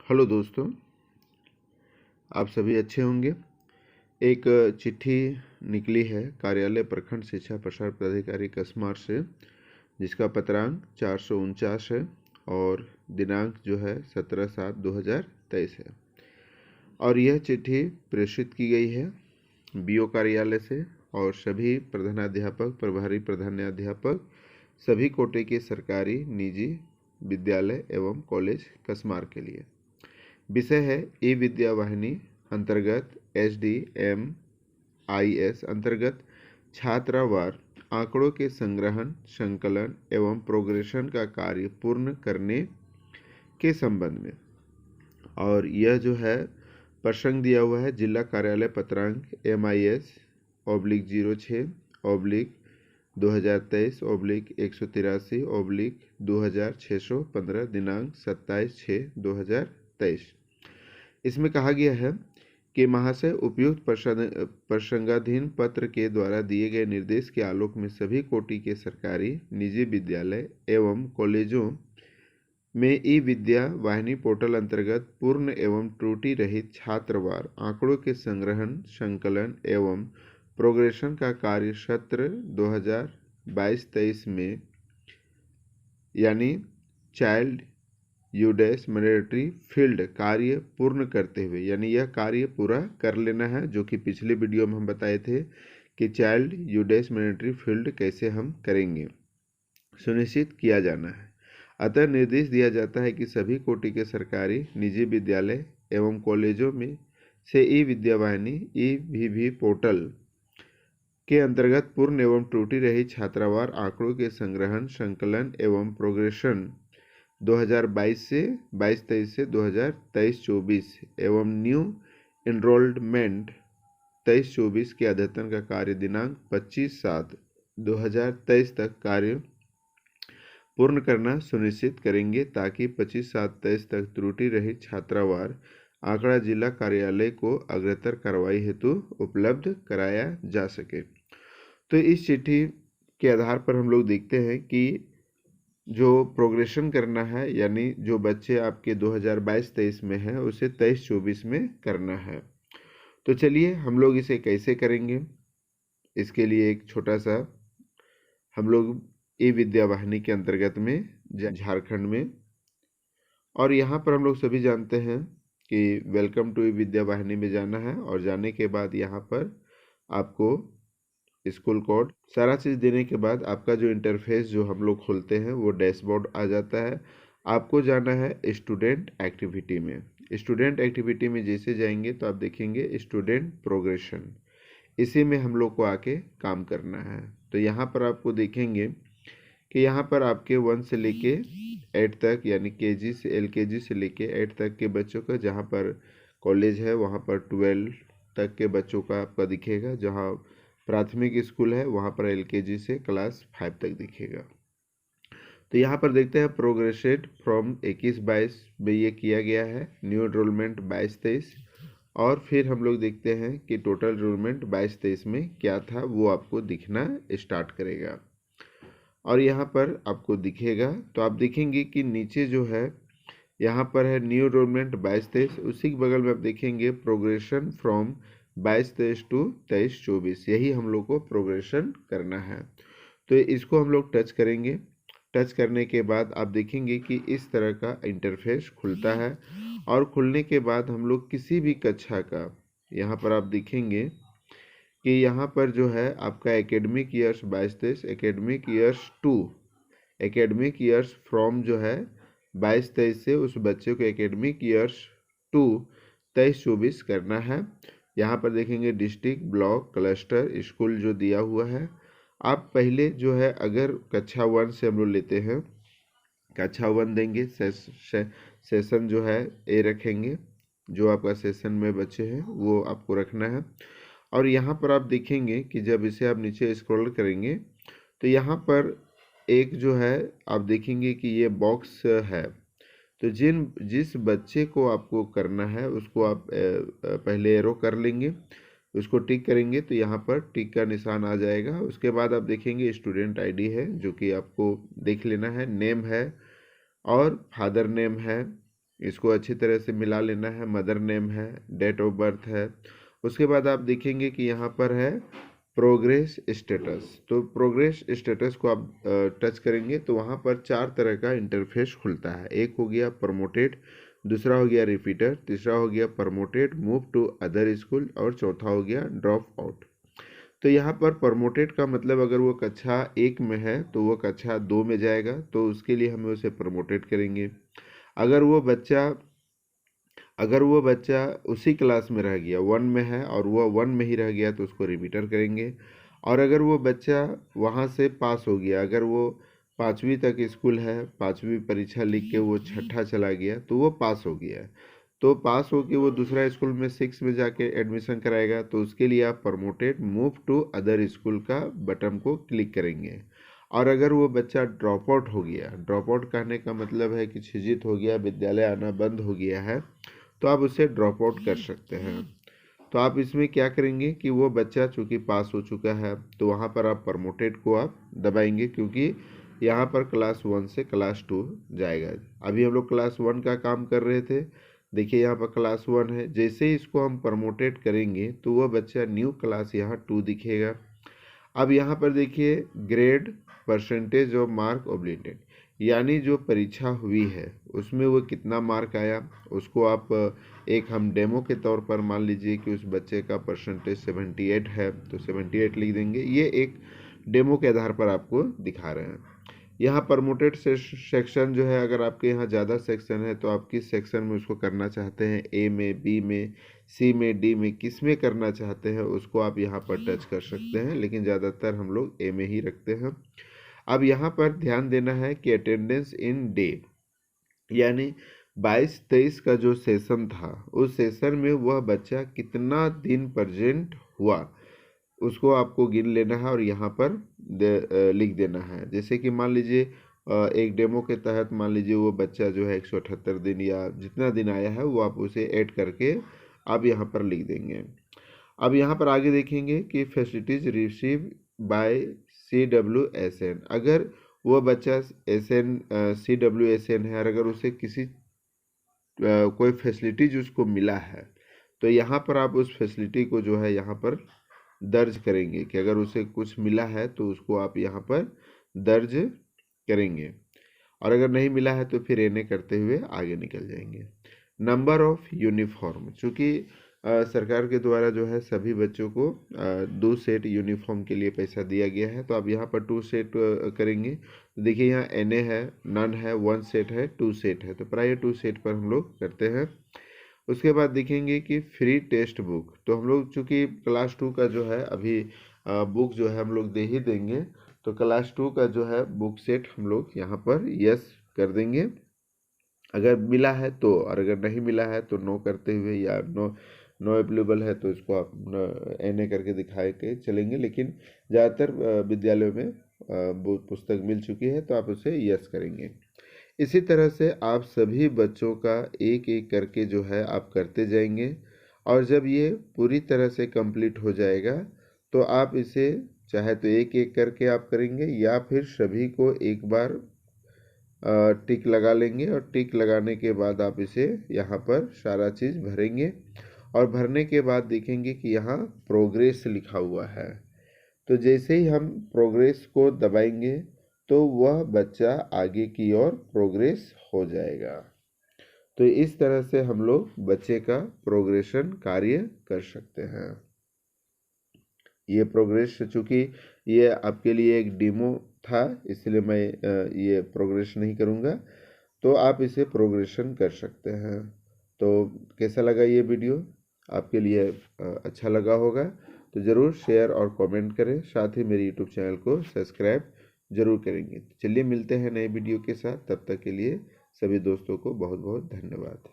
Hello दोस्तों, आप सभी अच्छे होंगे। एक चिट्ठी निकली है कार्यालय प्रखंड शिक्षा प्रसार पदाधिकारी कसमार से, जिसका पत्रांक 449 है और दिनांक जो है 17/7/2023 है। और यह चिट्ठी प्रेषित की गई है बीओ कार्यालय से और सभी प्रधानाध्यापक, प्रभारी प्रधानाध्यापक, सभी कोटि के सरकारी, निजी विद्यालय एवं कॉलेज कसमार के लिए। विषय है ई विद्या वाहिनी अंतर्गत SDMIS अंतर्गत छात्रावार आंकड़ों के संग्रहण, संकलन एवं प्रोग्रेशन का कार्य पूर्ण करने के संबंध में। और यह जो है प्रसंग दिया हुआ है जिला कार्यालय पत्रांक MIS/2023/183/2615 दिनांक 27/6/2023। इसमें कहा गया है कि महाशय, उपयुक्त प्रसंगाधीन पत्र के द्वारा दिए गए निर्देश के आलोक में सभी कोटि के सरकारी, निजी विद्यालय एवं कॉलेजों में ई विद्या वाहिनी पोर्टल अंतर्गत पूर्ण एवं त्रुटि रहित छात्रवार आंकड़ों के संग्रहण, संकलन एवं प्रोग्रेशन का कार्य सत्र 2022-23 में यानी चाइल्ड यूडेस मैंडेटरी फील्ड कार्य पूर्ण करते हुए, यानी यह कार्य पूरा कर लेना है, जो कि पिछले वीडियो में हम बताए थे कि चाइल्ड यूडेस मैंडेटरी फील्ड कैसे हम करेंगे, सुनिश्चित किया जाना है। अतः निर्देश दिया जाता है कि सभी कोटि के सरकारी, निजी विद्यालय एवं कॉलेजों में से ई विद्या वाहिनी EVV पोर्टल के अंतर्गत पूर्ण एवं त्रुटि रहित छात्रावार आंकड़ों के संग्रहण, संकलन एवं प्रोग्रेशन 2022 से 22-23 से 2023-24 एवं न्यू एनरोलमेंट 23-24 के अद्यतन का कार्य दिनांक 25/7/2023 तक कार्य पूर्ण करना सुनिश्चित करेंगे, ताकि 25/7/23 तक त्रुटि रहित छात्रावार आंकड़ा जिला कार्यालय को अग्रतर कार्रवाई हेतु उपलब्ध कराया जा सके। तो इस चिट्ठी के आधार पर हम लोग देखते हैं कि जो प्रोग्रेशन करना है, यानी जो बच्चे आपके 2022-23 में हैं उसे 23-24 में करना है। तो चलिए हम लोग इसे कैसे करेंगे, इसके लिए एक छोटा सा हम लोग ई विद्या वाहिनी के अंतर्गत में झारखंड में, और यहाँ पर हम लोग सभी जानते हैं कि वेलकम टू ई विद्या वाहिनी में जाना है। और जाने के बाद यहाँ पर आपको स्कूल कोड सारा चीज़ देने के बाद आपका जो इंटरफेस जो हम लोग खोलते हैं वो डैशबोर्ड आ जाता है। आपको जाना है स्टूडेंट एक्टिविटी में। स्टूडेंट एक्टिविटी में जैसे जाएंगे तो आप देखेंगे स्टूडेंट प्रोग्रेशन, इसी में हम लोग को आके काम करना है। तो यहाँ पर आपको देखेंगे कि यहाँ पर आपके 1 से लेके 8 तक, यानी KG से LKG से लेके 8 तक के बच्चों का, जहाँ पर कॉलेज है वहाँ पर 12 तक के बच्चों का आपका दिखेगा, जहाँ प्राथमिक स्कूल है वहाँ पर LKG से क्लास 5 तक दिखेगा। तो यहाँ पर देखते हैं प्रोग्रेसेड फ्रॉम 21-22 में ये किया गया है, न्यू एनरोलमेंट 22-23, और फिर हम लोग देखते हैं कि टोटल एनरोलमेंट 22-23 में क्या था वो आपको दिखना स्टार्ट करेगा। और यहाँ पर आपको दिखेगा, तो आप देखेंगे कि नीचे जो है यहाँ पर है न्यू एनरोलमेंट 22-23, उसी के बगल में आप देखेंगे प्रोग्रेशन फ्रॉम 22-23 टू 23-24, यही हम लोग को प्रोग्रेशन करना है। तो इसको हम लोग टच करेंगे। टच करने के बाद आप देखेंगे कि इस तरह का इंटरफेस खुलता है, और खुलने के बाद हम लोग किसी भी कक्षा का, यहाँ पर आप देखेंगे कि यहाँ पर जो है आपका academic years 22-23, academic years to, academic years from जो है 22-23 से उस बच्चे को एकेडमिक ईयर्स टू 23-24 करना है। यहाँ पर देखेंगे डिस्ट्रिक्ट, ब्लॉक, क्लस्टर, स्कूल जो दिया हुआ है। आप पहले जो है अगर कक्षा 1 से हम लोग लेते हैं, कक्षा 1 देंगे, सेशन जो है A रखेंगे, जो आपका सेशन में बच्चे हैं वो आपको रखना है। और यहाँ पर आप देखेंगे कि जब इसे आप नीचे स्क्रॉल करेंगे तो यहाँ पर एक जो है आप देखेंगे कि ये बॉक्स है। तो जिस बच्चे को आपको करना है उसको आप पहले एरो कर लेंगे, उसको टिक करेंगे तो यहाँ पर टिक का निशान आ जाएगा। उसके बाद आप देखेंगे स्टूडेंट ID है, जो कि आपको देख लेना है, नेम है और फादर नेम है, इसको अच्छी तरह से मिला लेना है। मदर नेम है, डेट ऑफ बर्थ है। उसके बाद आप देखेंगे कि यहाँ पर है प्रोग्रेस स्टेटस। तो प्रोग्रेस स्टेटस को आप टच करेंगे तो वहाँ पर 4 तरह का इंटरफेस खुलता है। एक हो गया प्रमोटेड, दूसरा हो गया रिपीटर, तीसरा हो गया promoted move to other school, और चौथा हो गया ड्रॉप आउट। तो यहाँ पर प्रमोटेड का मतलब अगर वो कक्षा 1 में है तो वो कक्षा 2 में जाएगा, तो उसके लिए हमें उसे प्रमोटेड करेंगे। अगर वो बच्चा उसी क्लास में रह गया, 1 में है और वह 1 में ही रह गया, तो उसको रिपीटर करेंगे। और अगर वो बच्चा वहाँ से पास हो गया, अगर वो 5वीं तक स्कूल है, 5वीं परीक्षा लिख के वो छठा चला गया, तो वो पास हो गया। तो पास होके वो दूसरा स्कूल में 6 में जाके एडमिशन कराएगा, तो उसके लिए आप promoted move to other school का बटन को क्लिक करेंगे। और अगर वो बच्चा ड्रॉप आउट हो गया, ड्रॉप आउट कहने का मतलब है कि छिजित हो गया, विद्यालय आना बंद हो गया है, तो आप उसे ड्रॉप आउट कर सकते हैं। तो आप इसमें क्या करेंगे कि वो बच्चा चूँकि पास हो चुका है, तो वहाँ पर आप प्रमोटेड को आप दबाएंगे, क्योंकि यहाँ पर क्लास 1 से क्लास 2 जाएगा। अभी हम लोग क्लास 1 का काम कर रहे थे, देखिए यहाँ पर क्लास 1 है। जैसे ही इसको हम प्रमोटेड करेंगे तो वह बच्चा न्यू क्लास यहाँ 2 दिखेगा। अब यहाँ पर देखिए ग्रेड, परसेंटेज ऑफ मार्क ओब्लिटेड, यानी जो परीक्षा हुई है उसमें वो कितना मार्क आया, उसको आप एक हम डेमो के तौर पर मान लीजिए कि उस बच्चे का परसेंटेज 78 है, तो 78 लिख देंगे। ये एक डेमो के आधार पर आपको दिखा रहे हैं। यहाँ प्रमोटेड सेक्शन जो है, अगर आपके यहाँ ज़्यादा सेक्शन है तो आप किस सेक्शन में उसको करना चाहते हैं, ए में, बी में, सी में, डी में, किस में करना चाहते हैं, उसको आप यहाँ पर टच कर सकते हैं, लेकिन ज़्यादातर हम लोग ए में ही रखते हैं। अब यहाँ पर ध्यान देना है कि अटेंडेंस इन डे, यानी 22-23 का जो सेशन था, उस सेशन में वह बच्चा कितना दिन प्रेजेंट हुआ, उसको आपको गिन लेना है और यहाँ पर लिख देना है। जैसे कि मान लीजिए एक डेमो के तहत मान लीजिए वो बच्चा जो है 178 दिन या जितना दिन आया है वो आप उसे ऐड करके आप यहाँ पर लिख देंगे। अब यहाँ पर आगे देखेंगे कि फैसिलिटीज रिसीव बाय CWSN। अगर वो बच्चा CWSN है और अगर उसे किसी कोई फैसिलिटीज उसको मिला है, तो यहाँ पर आप उस फैसिलिटी को जो है यहाँ पर दर्ज करेंगे कि अगर उसे कुछ मिला है तो उसको आप यहाँ पर दर्ज करेंगे, और अगर नहीं मिला है तो फिर एने करते हुए आगे निकल जाएंगे। नंबर ऑफ यूनिफॉर्म, चूँकि सरकार के द्वारा जो है सभी बच्चों को 2 सेट यूनिफॉर्म के लिए पैसा दिया गया है, तो आप यहाँ पर 2 सेट करेंगे। तो देखिए यहाँ एनए है, नन है, 1 सेट है, 2 सेट है, तो प्राय 2 सेट पर हम लोग करते हैं। उसके बाद देखेंगे कि फ्री टेक्स्ट बुक, तो हम लोग चूँकि क्लास 2 का जो है अभी बुक जो है हम लोग दे ही देंगे, तो क्लास 2 का जो है बुक सेट हम लोग यहाँ पर यस कर देंगे अगर मिला है तो, और अगर नहीं मिला है तो नो करते हुए, या नो अवेलेबल है तो इसको आप एने करके दिखाए के चलेंगे। लेकिन ज़्यादातर विद्यालयों में वो पुस्तक मिल चुकी है तो आप उसे यस करेंगे। इसी तरह से आप सभी बच्चों का एक एक करके जो है आप करते जाएंगे, और जब ये पूरी तरह से कंप्लीट हो जाएगा तो आप इसे चाहे तो एक एक करके आप करेंगे, या फिर सभी को एक बार टिक लगा लेंगे, और टिक लगाने के बाद आप इसे यहाँ पर सारा चीज़ भरेंगे, और भरने के बाद देखेंगे कि यहाँ प्रोग्रेस लिखा हुआ है। तो जैसे ही हम प्रोग्रेस को दबाएंगे तो वह बच्चा आगे की ओर प्रोग्रेस हो जाएगा। तो इस तरह से हम लोग बच्चे का प्रोग्रेशन कार्य कर सकते हैं। ये प्रोग्रेस, चूँकि ये आपके लिए एक डेमो था इसलिए मैं ये प्रोग्रेस नहीं करूँगा, तो आप इसे प्रोग्रेशन कर सकते हैं। तो कैसा लगा ये वीडियो, आपके लिए अच्छा लगा होगा तो ज़रूर शेयर और कमेंट करें, साथ ही मेरे यूट्यूब चैनल को सब्सक्राइब जरूर करेंगे। चलिए मिलते हैं नए वीडियो के साथ, तब तक के लिए सभी दोस्तों को बहुत बहुत धन्यवाद।